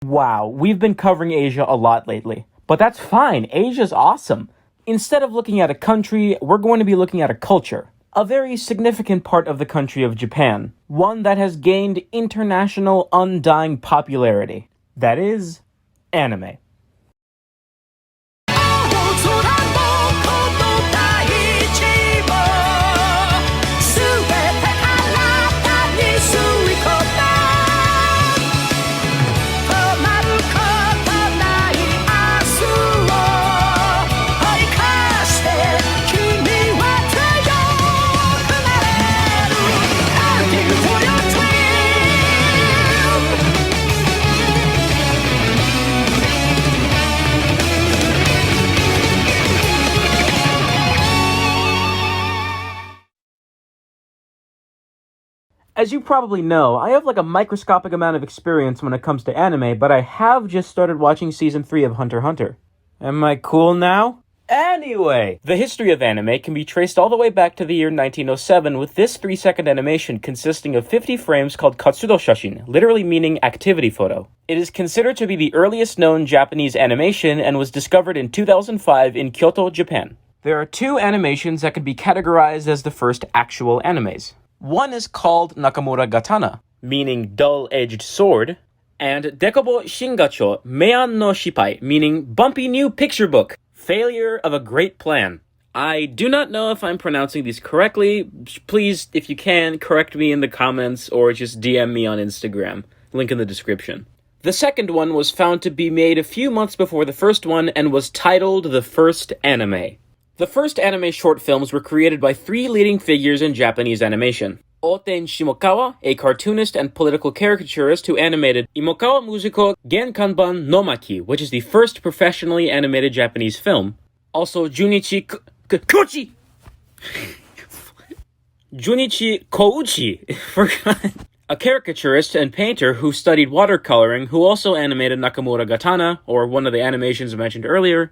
Wow, we've been covering Asia a lot lately. But that's fine, Asia's awesome. Instead of looking at a country, we're going to be looking at a culture. A very significant part of the country of Japan. One that has gained international undying popularity. That is, anime. As you probably know, I have like a microscopic amount of experience when it comes to anime, but I have just started watching Season 3 of Hunter x Hunter. Am I cool now? Anyway, the history of anime can be traced all the way back to the year 1907 with this 3-second animation consisting of 50 frames called Katsudo Shashin, literally meaning activity photo. It is considered to be the earliest known Japanese animation and was discovered in 2005 in Kyoto, Japan. There are two animations that could be categorized as the first actual animes. One is called Nakamura Gatana, meaning dull-edged sword, and Dekobo Shingacho Meian no Shipai, meaning bumpy new picture book, failure of a great plan. I do not know if I'm pronouncing these correctly. Please, if you can, correct me in the comments or just DM me on Instagram. Link in the description. The second one was found to be made a few months before the first one and was titled The First Anime. The first anime short films were created by three leading figures in Japanese animation. Oten Shimokawa, a cartoonist and political caricaturist who animated Imokawa Musiko Genkanban no Maki, which is the first professionally animated Japanese film. Also Junichi Kouchi, forgot. A caricaturist and painter who studied watercoloring, who also animated Nakamura Gatana, or one of the animations I mentioned earlier.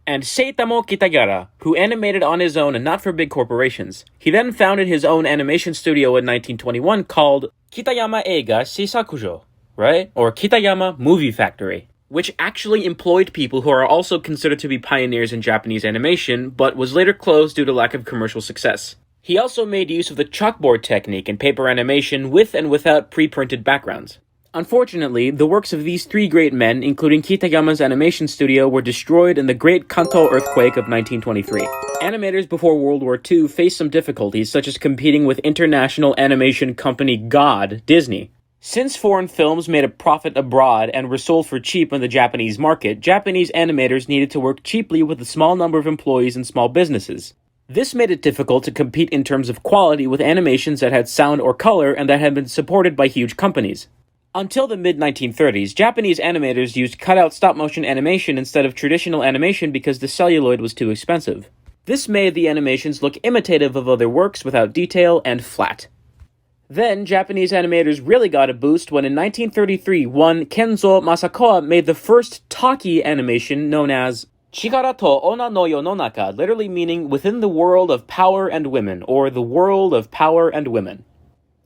And Seitamo Kitagara, who animated on his own and not for big corporations. He then founded his own animation studio in 1921 called Kitayama Eiga Shisakujo, right? Or Kitayama Movie Factory, which actually employed people who are also considered to be pioneers in Japanese animation, but was later closed due to lack of commercial success. He also made use of the chalkboard technique in paper animation with and without pre-printed backgrounds. Unfortunately, the works of these three great men, including Kitayama's animation studio, were destroyed in the Great Kanto earthquake of 1923. Animators before World War II faced some difficulties, such as competing with international animation company God, Disney. Since foreign films made a profit abroad and were sold for cheap in the Japanese market, Japanese animators needed to work cheaply with a small number of employees and small businesses. This made it difficult to compete in terms of quality with animations that had sound or color and that had been supported by huge companies. Until the mid-1930s, Japanese animators used cutout stop-motion animation instead of traditional animation because the celluloid was too expensive. This made the animations look imitative of other works without detail and flat. Then, Japanese animators really got a boost when in 1933, one Kenzo Masakoa made the first talkie animation known as Chikara to Ona no Yononaka, literally meaning within the world of power and women, or the world of power and women.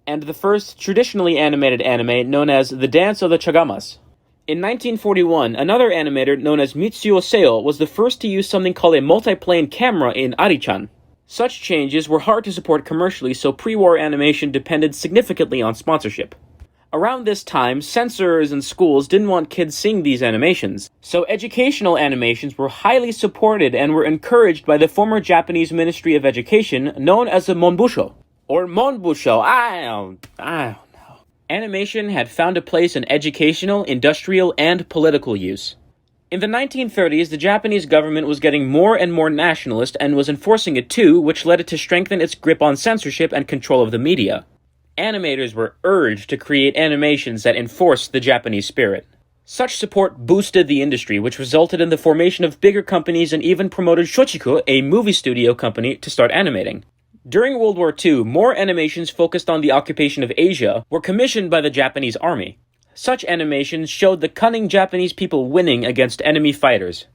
And the first traditionally animated anime known as The Dance of the Chagamas. In 1941, another animator known as Mitsuo Seo was the first to use something called a multi-plane camera in Arichan. Such changes were hard to support commercially, so pre-war animation depended significantly on sponsorship. Around this time, censors and schools didn't want kids seeing these animations, so educational animations were highly supported and were encouraged by the former Japanese Ministry of Education known as the Monbusho. Or Monbusho, I don't know. Animation had found a place in educational, industrial, and political use. In the 1930s, the Japanese government was getting more and more nationalist and was enforcing it too, which led it to strengthen its grip on censorship and control of the media. Animators were urged to create animations that enforced the Japanese spirit. Such support boosted the industry, which resulted in the formation of bigger companies and even promoted Shochiku, a movie studio company, to start animating. During World War II, more animations focused on the occupation of Asia were commissioned by the Japanese army. Such animations showed the cunning Japanese people winning against enemy fighters.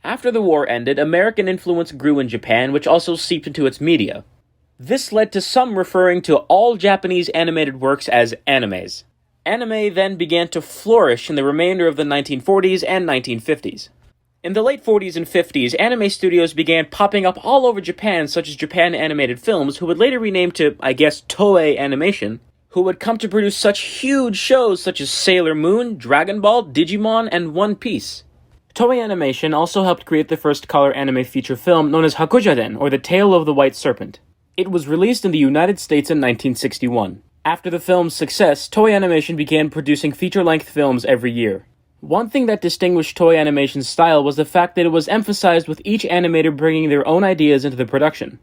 After the war ended, American influence grew in Japan, which also seeped into its media. This led to some referring to all Japanese animated works as animes. Anime then began to flourish in the remainder of the 1940s and 1950s. In the late 40s and 50s, anime studios began popping up all over Japan, such as Japan Animated Films, who would later rename to, I guess, Toei Animation, who would come to produce such huge shows such as Sailor Moon, Dragon Ball, Digimon, and One Piece. Toei Animation also helped create the first color anime feature film known as Hakujaden, or The Tale of the White Serpent. It was released in the United States in 1961. After the film's success, Toei Animation began producing feature-length films every year. One thing that distinguished Toei Animation's style was the fact that it was emphasized with each animator bringing their own ideas into the production.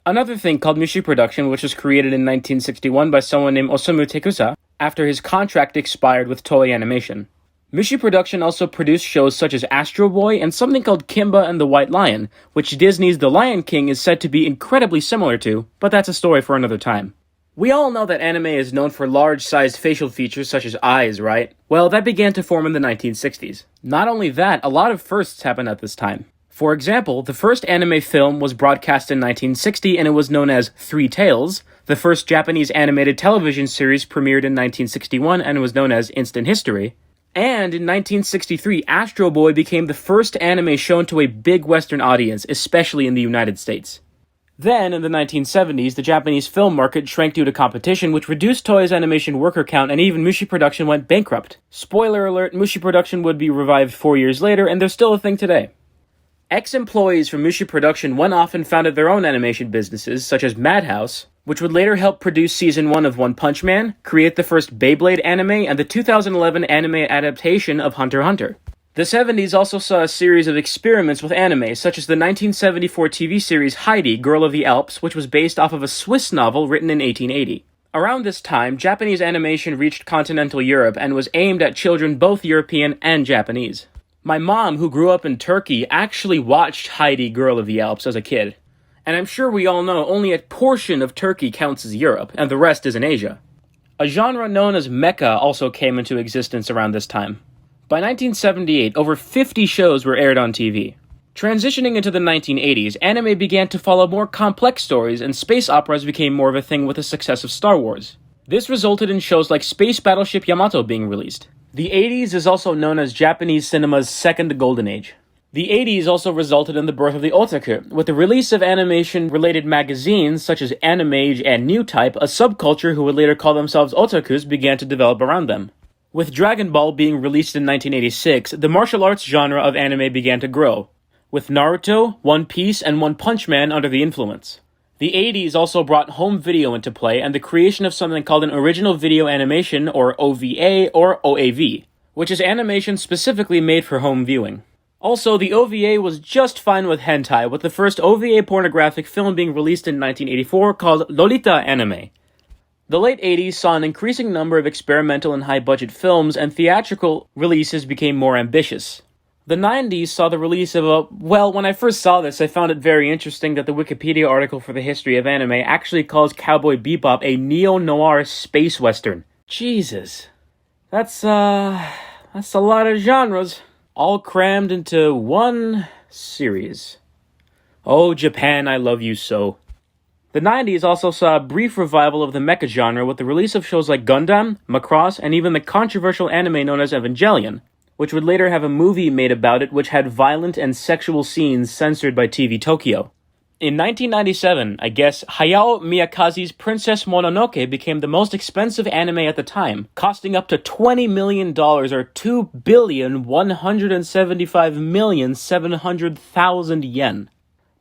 Another thing called Mushi Production, which was created in 1961 by someone named Osamu Tekusa, after his contract expired with Toei Animation. Mushi Production also produced shows such as Astro Boy and something called Kimba and the White Lion, which Disney's The Lion King is said to be incredibly similar to, but that's a story for another time. We all know that anime is known for large-sized facial features such as eyes, right? Well, that began to form in the 1960s. Not only that, a lot of firsts happened at this time. For example, the first anime film was broadcast in 1960 and it was known as Three Tails. The first Japanese animated television series premiered in 1961 and was known as Instant History. And in 1963, Astro Boy became the first anime shown to a big Western audience, especially in the United States. Then, in the 1970s, the Japanese film market shrank due to competition, which reduced Toei's animation worker count, and even Mushi Production went bankrupt. Spoiler alert, Mushi Production would be revived 4 years later, and they're still a thing today. Ex-employees from Mushi Production went off and founded their own animation businesses, such as Madhouse, which would later help produce Season 1 of One Punch Man, create the first Beyblade anime, and the 2011 anime adaptation of Hunter x Hunter. The 70s also saw a series of experiments with anime, such as the 1974 TV series Heidi, Girl of the Alps, which was based off of a Swiss novel written in 1880. Around this time, Japanese animation reached continental Europe and was aimed at children both European and Japanese. My mom, who grew up in Turkey, actually watched Heidi, Girl of the Alps as a kid. And I'm sure we all know only a portion of Turkey counts as Europe, and the rest is in Asia. A genre known as mecha also came into existence around this time. By 1978, over 50 shows were aired on TV. Transitioning into the 1980s, anime began to follow more complex stories, and space operas became more of a thing with the success of Star Wars. This resulted in shows like Space Battleship Yamato being released. The 80s is also known as Japanese cinema's second golden age. The 80s also resulted in the birth of the otaku, with the release of animation-related magazines such as Animage and New Type. A subculture who would later call themselves otakus began to develop around them. With Dragon Ball being released in 1986, the martial arts genre of anime began to grow, with Naruto, One Piece, and One Punch Man under the influence. The 80s also brought home video into play and the creation of something called an original video animation, or OVA, or OAV, which is animation specifically made for home viewing. Also, the OVA was just fine with hentai, with the first OVA pornographic film being released in 1984 called Lolita Anime. The late 80s saw an increasing number of experimental and high-budget films, and theatrical releases became more ambitious. The 90s saw the release of when I first saw this, I found it very interesting that the Wikipedia article for the history of anime actually calls Cowboy Bebop a neo-noir space western. Jesus. That's a lot of genres, all crammed into one series. Oh, Japan, I love you so. The 90s also saw a brief revival of the mecha genre with the release of shows like Gundam, Macross, and even the controversial anime known as Evangelion, which would later have a movie made about it which had violent and sexual scenes censored by TV Tokyo. In 1997, I guess, Hayao Miyazaki Princess Mononoke became the most expensive anime at the time, costing up to $20 million or 2,175,700,000 yen.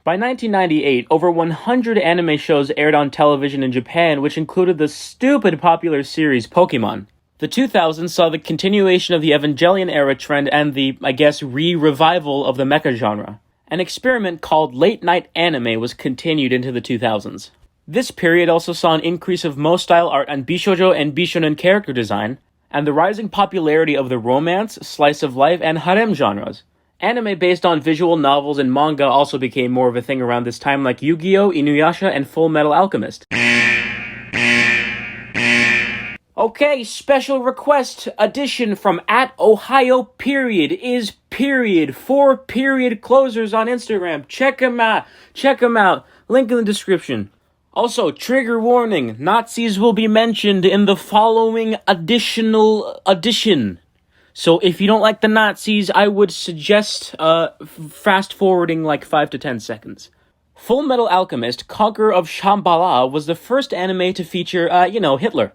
By 1998, over 100 anime shows aired on television in Japan, which included the stupid popular series Pokemon. The 2000s saw the continuation of the Evangelion era trend and the, re-revival of the mecha genre. An experiment called late-night anime was continued into the 2000s. This period also saw an increase of mo-style art and bishoujo and bishonen character design, and the rising popularity of the romance, slice of life, and harem genres. Anime based on visual novels and manga also became more of a thing around this time, like Yu-Gi-Oh!, Inuyasha, and Full Metal Alchemist. Okay, special request addition from @Ohio period is period 4 period closers on Instagram. Check them out. Link in the description. Also, trigger warning, Nazis will be mentioned in the following addition. So if you don't like the Nazis, I would suggest fast forwarding like 5 to 10 seconds. Full Metal Alchemist, Conqueror of Shambhala was the first anime to feature, Hitler.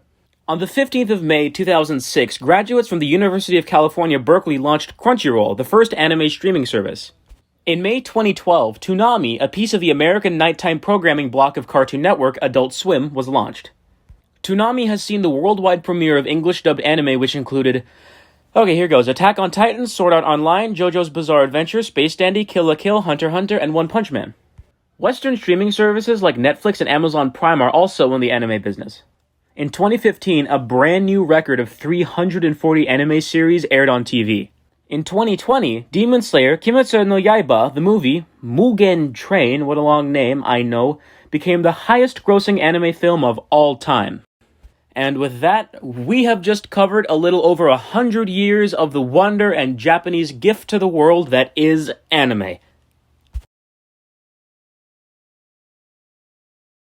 On the 15th of May 2006, graduates from the University of California, Berkeley launched Crunchyroll, the first anime streaming service. In May 2012, Toonami, a piece of the American nighttime programming block of Cartoon Network, Adult Swim, was launched. Toonami has seen the worldwide premiere of English-dubbed anime which included... Okay, here goes. Attack on Titan, Sword Art Online, JoJo's Bizarre Adventure, Space Dandy, Kill la Kill, Hunter x Hunter, and One Punch Man. Western streaming services like Netflix and Amazon Prime are also in the anime business. In 2015, a brand new record of 340 anime series aired on TV. In 2020, Demon Slayer, Kimetsu no Yaiba, the movie, Mugen Train, what a long name, I know, became the highest-grossing anime film of all time. And with that, we have just covered a little over 100 years of the wonder and Japanese gift to the world that is anime.